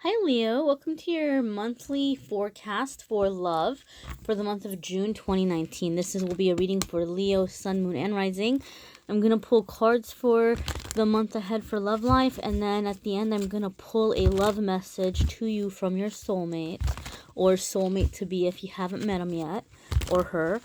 Hi Leo, welcome to your monthly forecast for love for the month of June 2019. Will be a reading for Leo, Sun, Moon, and Rising. I'm going to pull cards for the month ahead for love life, and then at the end I'm going to pull a love message to you from your soulmate, or soulmate to be if you haven't met him yet, or her.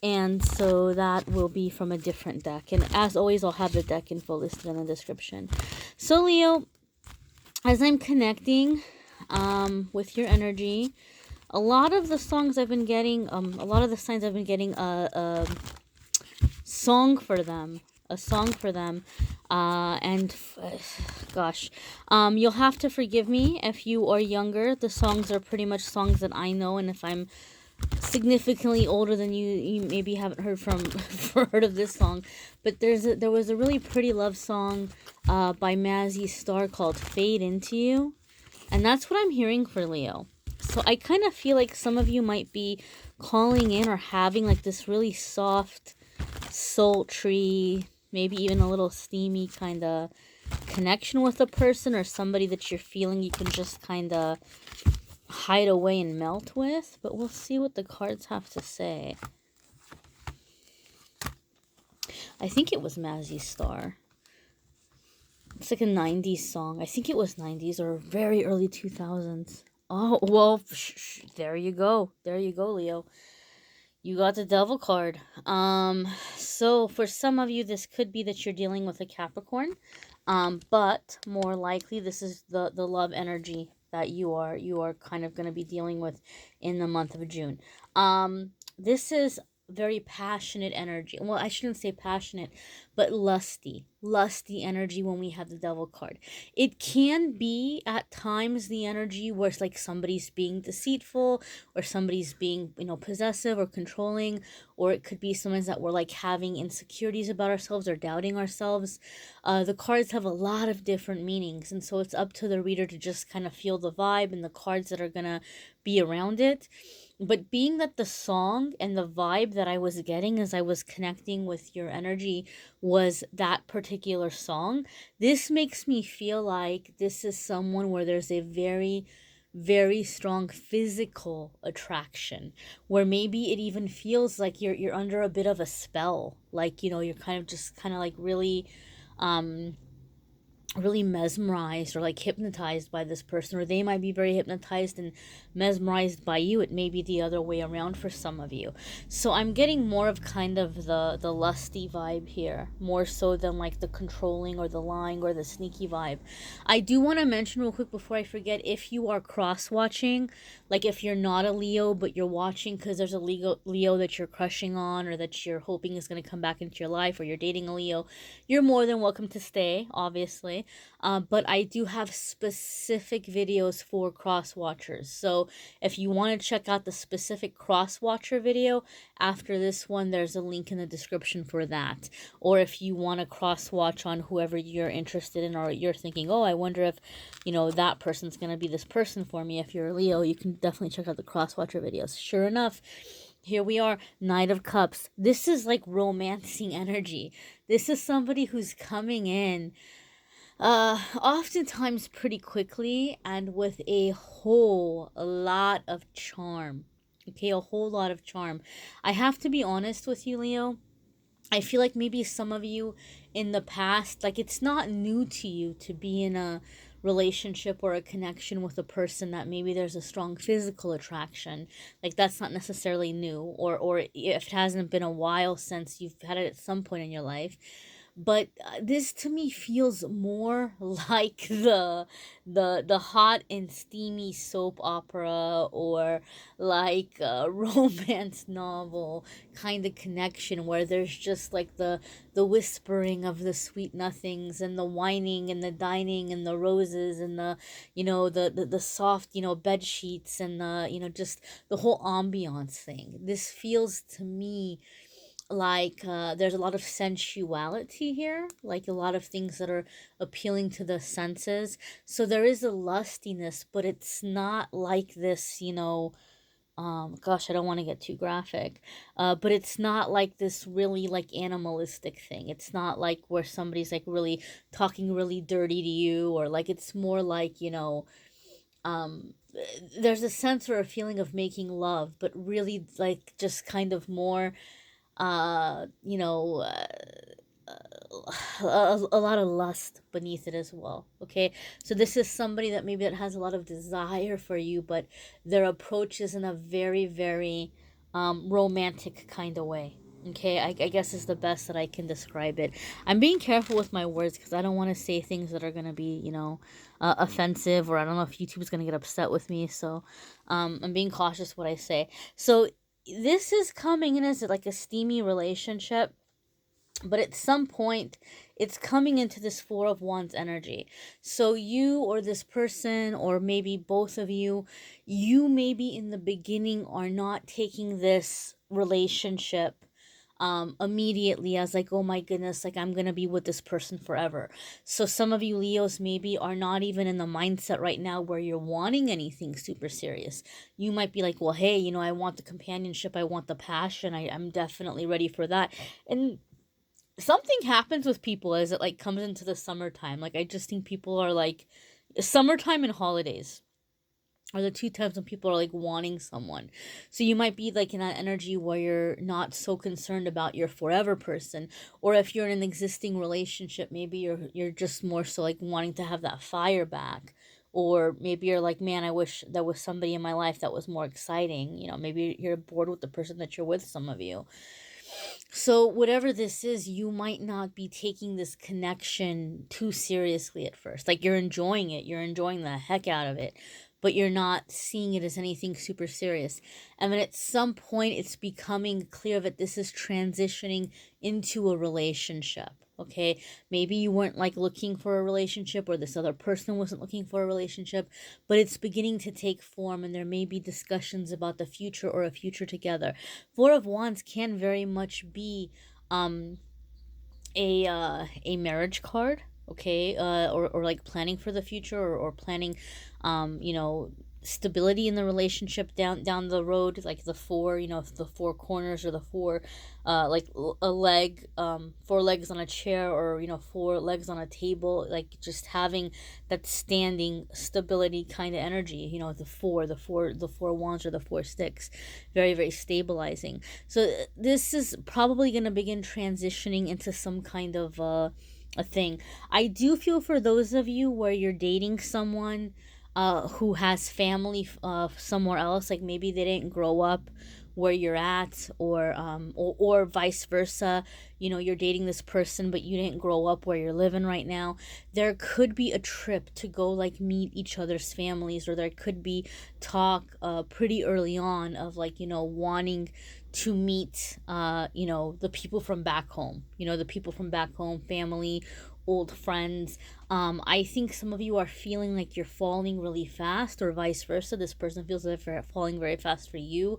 And so that will be from a different deck. And as always, I'll have the deck info listed in the description. So Leo, as I'm connecting with your energy, a lot of the songs I've been getting, a lot of the signs I've been getting a song for them. A song for them. Gosh, you'll have to forgive me if you are younger. The songs are pretty much songs that I know, and if I'm significantly older than you, you maybe haven't heard heard of this song, but there was a really pretty love song by Mazzy Star called Fade Into You, and that's what I'm hearing for Leo. So I kind of feel like some of you might be calling in or having like this really soft, sultry, maybe even a little steamy kind of connection with a person or somebody that you're feeling you can just kind of hide away and melt with, but we'll see what the cards have to say. I think it was Mazzy Star. It's like a 90s song. I think it was 90s or very early 2000s. Oh, well, there you go. There you go, Leo. You got the Devil card. So for some of you, this could be that you're dealing with a Capricorn. But more likely, this is the love energy that you are kind of going to be dealing with in the month of June. This is very passionate energy. Well, I shouldn't say passionate, but lusty energy when we have the Devil card. It can be at times the energy where it's like somebody's being deceitful or somebody's being, possessive or controlling, or it could be sometimes that we're like having insecurities about ourselves or doubting ourselves. The cards have a lot of different meanings, and so it's up to the reader to just kind of feel the vibe and the cards that are gonna be around it. But being that the song and the vibe that I was getting as I was connecting with your energy was that particular song, this makes me feel like this is someone where there's a very, very strong physical attraction, where maybe it even feels like you're under a bit of a spell, like, you're kind of just kind of like really mesmerized or like hypnotized by this person, or they might be very hypnotized and mesmerized by you. It may be the other way around for some of you. So I'm getting more of kind of the lusty vibe here, more so than like the controlling or the lying or the sneaky vibe. I do want to mention real quick before I forget, if you are cross watching, like if you're not a Leo but you're watching because there's a Leo that you're crushing on or that you're hoping is going to come back into your life, or you're dating a Leo, you're more than welcome to stay, obviously. But I do have specific videos for cross watchers. So if you want to check out the specific cross watcher video after this one, there's a link in the description for that. Or if you want to cross watch on whoever you're interested in, or you're thinking, oh, I wonder if, that person's going to be this person for me. If you're a Leo, you can definitely check out the cross watcher videos. Sure enough, here we are, Knight of Cups. This is like romancing energy. This is somebody who's coming in oftentimes pretty quickly and with a whole lot of charm. Okay, a whole lot of charm. I have to be honest with you, Leo. I feel like maybe some of you in the past, like it's not new to you to be in a relationship or a connection with a person that maybe there's a strong physical attraction. Like that's not necessarily new, or if it hasn't been a while since you've had it at some point in your life. But this to me feels more like the hot and steamy soap opera, or like a romance novel kind of connection, where there's just like the whispering of the sweet nothings and the whining and the dining and the roses and the soft bed sheets and the just the whole ambiance thing. This feels to me like there's a lot of sensuality here, like a lot of things that are appealing to the senses. So there is a lustiness, but it's not like this Gosh, I don't want to get too graphic, but it's not like this really like animalistic thing. It's not like where somebody's like really talking really dirty to you, or like it's more like, um there's a sense or a feeling of making love, but really like just kind of more uh you know uh, a lot of lust beneath it as well. Okay, so this is somebody that maybe that has a lot of desire for you, but their approach is in a very very romantic kind of way. Okay, I guess is the best that I can describe it. I'm being careful with my words because I don't want to say things that are going to be, offensive, or I don't know if YouTube's going to get upset with me. So I'm being cautious what I say. So this is coming in as like a steamy relationship, but at some point it's coming into this Four of Wands energy. So you or this person, or maybe both of you maybe in the beginning are not taking this relationship immediately as like, oh my goodness, like I'm gonna be with this person forever. So some of you Leos maybe are not even in the mindset right now where you're wanting anything super serious. You might be like, well, hey, I want the companionship, I want the passion, I'm definitely ready for that. And something happens with people as it like comes into the summertime. Like I just think people are like, summertime and holidays are the two times when people are like wanting someone. So you might be like in that energy where you're not so concerned about your forever person, or if you're in an existing relationship, maybe you're just more so like wanting to have that fire back. Or maybe you're like, man, I wish there was somebody in my life that was more exciting. Maybe you're bored with the person that you're with, some of you. So, whatever this is, you might not be taking this connection too seriously at first. Like, you're enjoying it, you're enjoying the heck out of it, but you're not seeing it as anything super serious. And then at some point, it's becoming clear that this is transitioning into a relationship. Okay, maybe you weren't like looking for a relationship, or this other person wasn't looking for a relationship, but it's beginning to take form, and there may be discussions about the future or a future together. Four of Wands can very much be um a marriage card, okay, or like planning for the future, or planning, stability in the relationship down the road, like the four, the four corners, or the four, like a leg, four legs on a chair, or four legs on a table, like just having that standing stability kind of energy. The four wands, or the four sticks, very very stabilizing. So this is probably going to begin transitioning into some kind of a thing. I do feel for those of you where you're dating someone who has family somewhere else, like maybe they didn't grow up where you're at, or vice versa. You're dating this person but you didn't grow up where you're living right now. There could be a trip to go like meet each other's families, or there could be talk pretty early on of like, wanting to meet the people from back home, family, old friends. I think some of you are feeling like you're falling really fast, or vice versa. This person feels like they're falling very fast for you,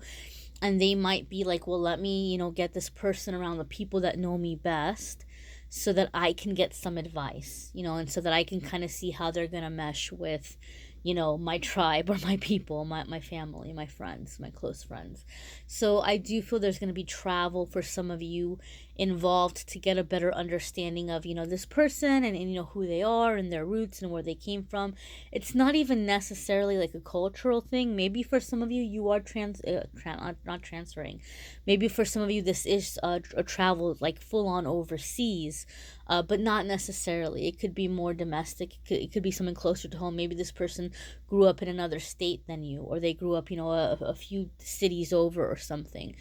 and they might be like, well, let me, get this person around the people that know me best, so that I can get some advice, and so that I can kind of see how they're gonna mesh with, my tribe, or my people, my family, my friends, my close friends. So I do feel there's going to be travel for some of you involved to get a better understanding of, this person, and who they are, and their roots, and where they came from. It's not even necessarily like a cultural thing. Maybe for some of you, you are not transferring. Maybe for some of you, this is a travel like full on overseas, but not necessarily. It could be more domestic. It could be something closer to home. Maybe this person grew up in another state than you, or they grew up, a few cities over or something.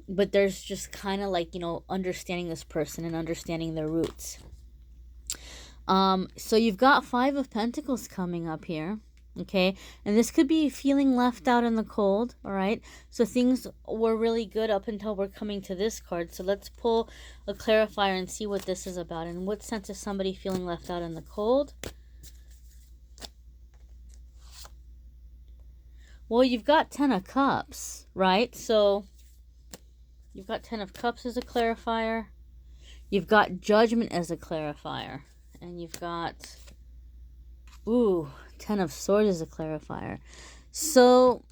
But there's just kind of like, understanding this person and understanding their roots. So you've got Five of Pentacles coming up here. Okay, and this could be feeling left out in the cold. All right, so things were really good up until we're coming to this card. So let's pull a clarifier and see what this is about. In what sense is somebody feeling left out in the cold? Well, you've got Ten of Cups, right? So you've got Ten of Cups as a clarifier. You've got Judgment as a clarifier. And you've got, Ten of Swords as a clarifier. So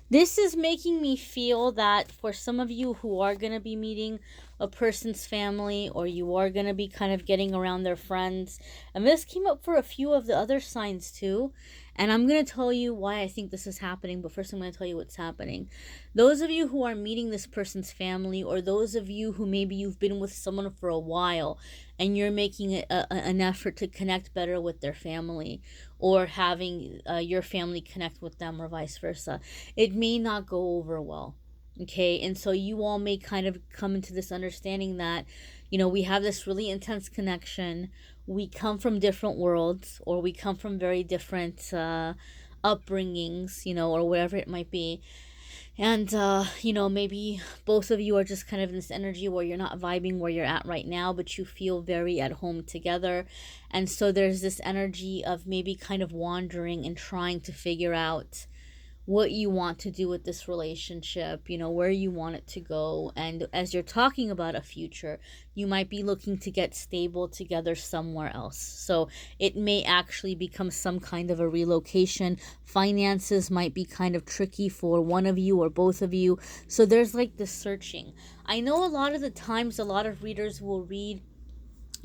This is making me feel that for some of you who are going to be meeting a person's family, or you are going to be kind of getting around their friends, and this came up for a few of the other signs too, and I'm going to tell you why I think this is happening, but first I'm going to tell you what's happening. Those of you who are meeting this person's family, or those of you who maybe you've been with someone for a while and you're making an effort to connect better with their family, or having your family connect with them, or vice versa, it may not go over well. Okay, and so you all may kind of come into this understanding that, we have this really intense connection. We come from different worlds, or we come from very different upbringings, or whatever it might be. And, maybe both of you are just kind of in this energy where you're not vibing where you're at right now, but you feel very at home together. And so there's this energy of maybe kind of wandering and trying to figure out what you want to do with this relationship, where you want it to go. And as you're talking about a future, you might be looking to get stable together somewhere else. So it may actually become some kind of a relocation. Finances might be kind of tricky for one of you or both of you. So there's like this searching. I know a lot of the times, a lot of readers will read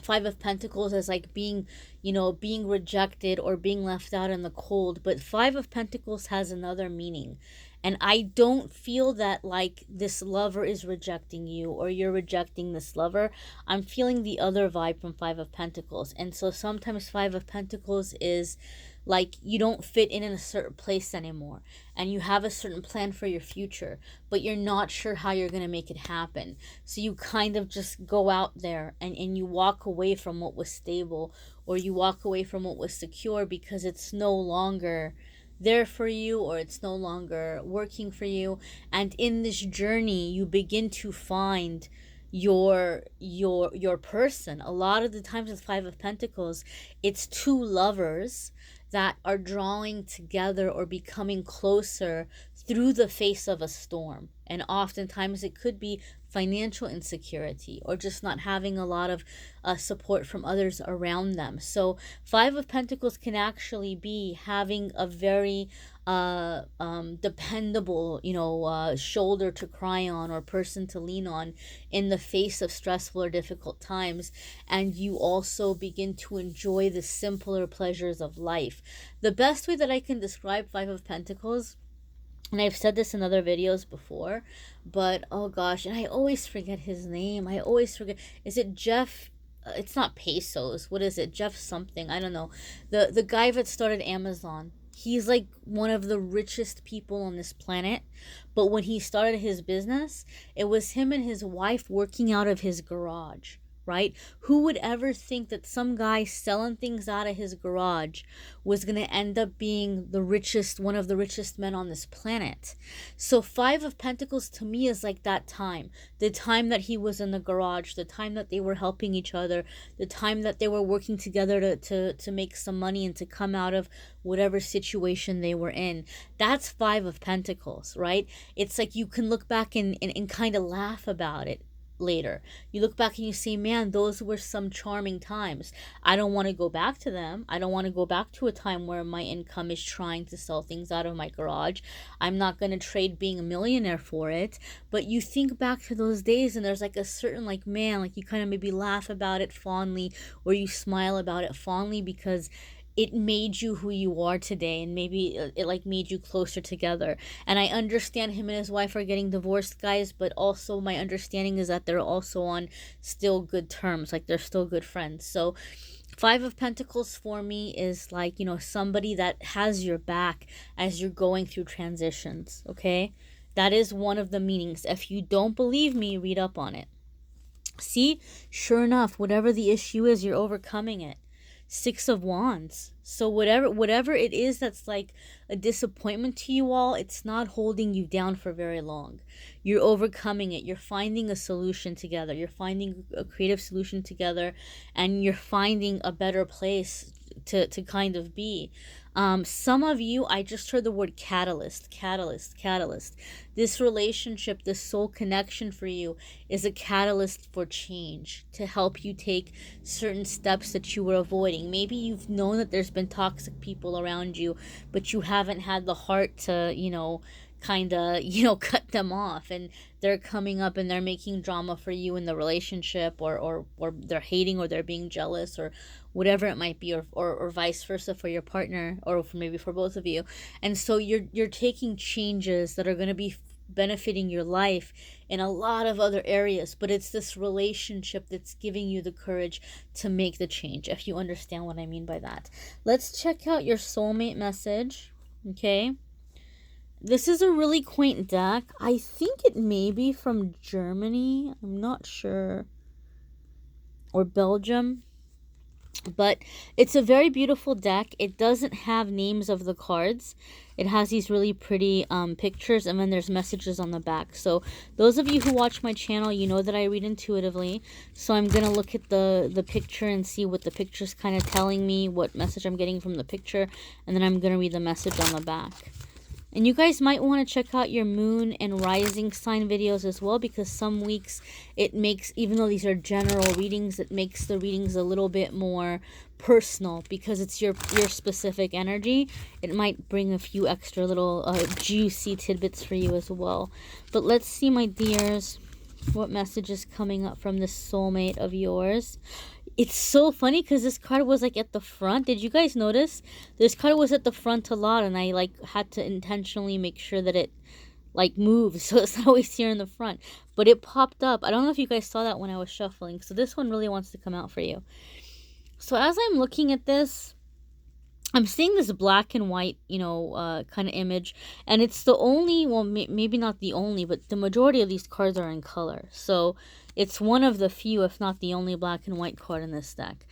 Five of Pentacles as like being rejected or being left out in the cold, but Five of Pentacles has another meaning. And I don't feel that like this lover is rejecting you or you're rejecting this lover. I'm feeling the other vibe from Five of Pentacles. And so sometimes Five of Pentacles is like you don't fit in a certain place anymore, and you have a certain plan for your future, but you're not sure how you're going to make it happen. So you kind of just go out there and you walk away from what was stable, or you walk away from what was secure, because it's no longer there for you, or it's no longer working for you. And in this journey you begin to find your person. A lot of the times with Five of Pentacles, it's two lovers that are drawing together or becoming closer through the face of a storm. And oftentimes it could be financial insecurity, or just not having a lot of support from others around them. So Five of Pentacles can actually be having a very dependable, shoulder to cry on, or person to lean on in the face of stressful or difficult times. And you also begin to enjoy the simpler pleasures of life. The best way that I can describe Five of Pentacles, and I've said this in other videos before, but oh gosh, and I always forget his name. I always forget. Is it Jeff? It's not Pesos. What is it? Jeff something. I don't know. The guy that started Amazon. He's like one of the richest people on this planet. But when he started his business, it was him and his wife working out of his garage. Right? Who would ever think that some guy selling things out of his garage was going to end up being one of the richest men on this planet? So Five of Pentacles to me is like that time. The time that he was in the garage, the time that they were helping each other, the time that they were working together to make some money and to come out of whatever situation they were in. That's Five of Pentacles, right? It's like you can look back and kind of laugh about it later. You look back and you say, man, those were some charming times. I don't want to go back to them. I don't want to go back to a time where my income is trying to sell things out of my garage. I'm not going to trade being a millionaire for it. But you think back to those days and there's like a certain like, man, like you kind of maybe laugh about it fondly, or you smile about it fondly, because it made you who you are today, and maybe it like made you closer together. And I understand him and his wife are getting divorced, guys, but also my understanding is that they're also on still good terms, like they're still good friends. So Five of Pentacles for me is like, somebody that has your back as you're going through transitions. Okay, that is one of the meanings. If you don't believe me, read up on it. See, sure enough, whatever the issue is, you're overcoming it. Six of Wands. So whatever it is that's like a disappointment to you all, it's not holding you down for very long. You're overcoming it. You're finding a solution together. You're finding a creative solution together, and you're finding a better place to kind of be. Some of you, I just heard the word catalyst. This relationship, this soul connection for you is a catalyst for change, to help you take certain steps that you were avoiding. Maybe you've known that there's been toxic people around you, but you haven't had the heart to, kind of, you know, cut them off, and they're coming up and they're making drama for you in the relationship, or they're hating, or they're being jealous, or whatever it might be, or vice versa for your partner, or for maybe for both of you. And so you're taking changes that are going to be benefiting your life in a lot of other areas, but it's this relationship that's giving you the courage to make the change, if you understand what I mean by that. Let's check out your soulmate message. Okay, this is a really quaint deck. I think it may be from Germany, I'm not sure, or Belgium, but it's a very beautiful deck. It doesn't have names of the cards. It has these really pretty pictures, and then there's messages on the back. So those of you who watch my channel, you know that I read intuitively. So I'm going to look at the picture and see what the picture's kind of telling me, what message I'm getting from the picture, and then I'm going to read the message on the back. And you guys might want to check out your moon and rising sign videos as well, because some weeks it makes, even though these are general readings, it makes the readings a little bit more personal because it's your specific energy. It might bring a few extra little juicy tidbits for you as well. But let's see, my dears, what message is coming up from this soulmate of yours. It's so funny because this card was like at the front. Did you guys notice? This card was at the front a lot, and I like had to intentionally make sure that it like moves so it's not always here in the front. But it popped up. I don't know if you guys saw that when I was shuffling. So this one really wants to come out for you. So as I'm looking at this, I'm seeing this black and white, you know, kind of image. And it's the only, well, maybe not the only, but the majority of these cards are in color. So it's one of the few, if not the only, black and white card in this deck.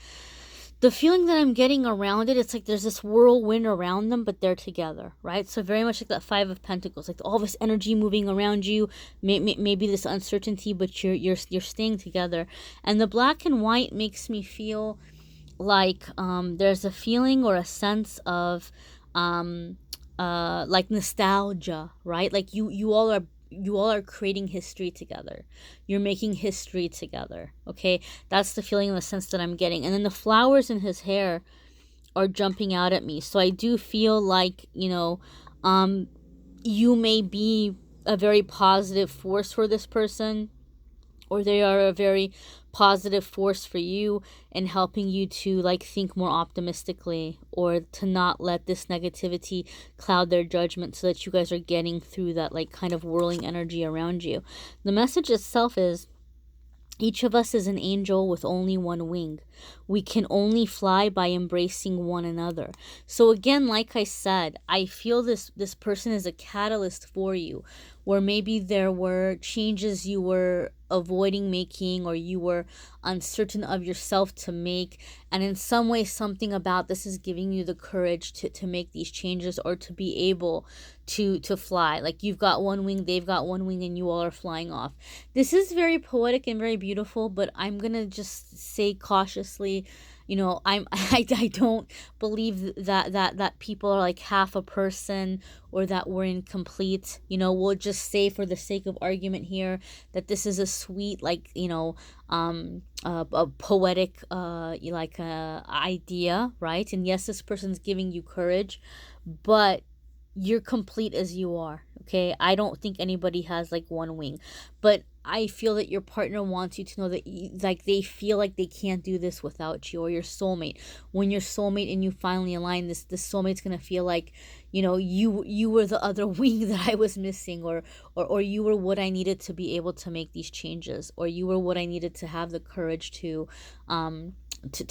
The feeling that I'm getting around it, it's like there's this whirlwind around them, but they're together, right? So very much like that Five of Pentacles, like all this energy moving around you, maybe this uncertainty, but you're staying together. And the black and white makes me feel like there's a feeling or a sense of like nostalgia, right? Like you all are creating history together. You're making history together. Okay, that's the feeling and the sense that I'm getting. And then the flowers in his hair are jumping out at me. So I do feel like, you know, you may be a very positive force for this person, or they are a very positive force for you in helping you to like think more optimistically, or to not let this negativity cloud their judgment, so that you guys are getting through that like kind of whirling energy around you. The message itself is, each of us is an angel with only one wing. We can only fly by embracing one another. So again, like I said, I feel this person is a catalyst for you, where maybe there were changes you were avoiding making, or you were uncertain of yourself to make, and in some way something about this is giving you the courage to make these changes, or to be able to fly. Like you've got one wing, they've got one wing, and you all are flying off. This is very poetic and very beautiful, but I'm gonna just say cautiously, you know, I don't believe that people are like half a person, or that we're incomplete. You know, we'll just say for the sake of argument here that this is a sweet, like, you know, a poetic idea, right? And yes, this person's giving you courage, but you're complete as you are. Okay, I don't think anybody has like one wing, but I feel that your partner wants you to know that like they feel like they can't do this without you, or your soulmate. When your soulmate and you finally align, this soulmate's gonna feel like, you know, you were the other wing that I was missing, or you were what I needed to be able to make these changes, or you were what I needed to have the courage to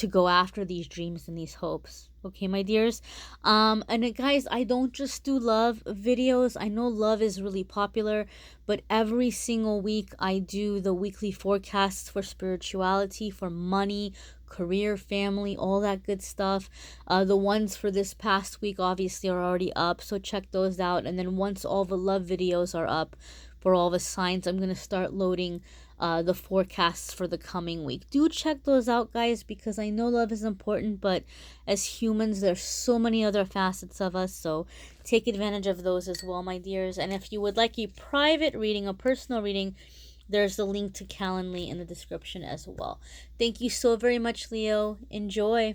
go after these dreams and these hopes. Okay, my dears. And guys, I don't just do love videos. I know love is really popular, but every single week I do the weekly forecasts for spirituality, for money, career, family, all that good stuff. The ones for this past week obviously are already up, so check those out. And then once all the love videos are up for all the signs, I'm going to start loading the forecasts for the coming week. Do check those out, guys, because I know love is important, but as humans, there's so many other facets of us, so take advantage of those as well, my dears. And if you would like a private reading, a personal reading, there's the link to Calendly in the description as well. Thank you so very much, Leo. Enjoy.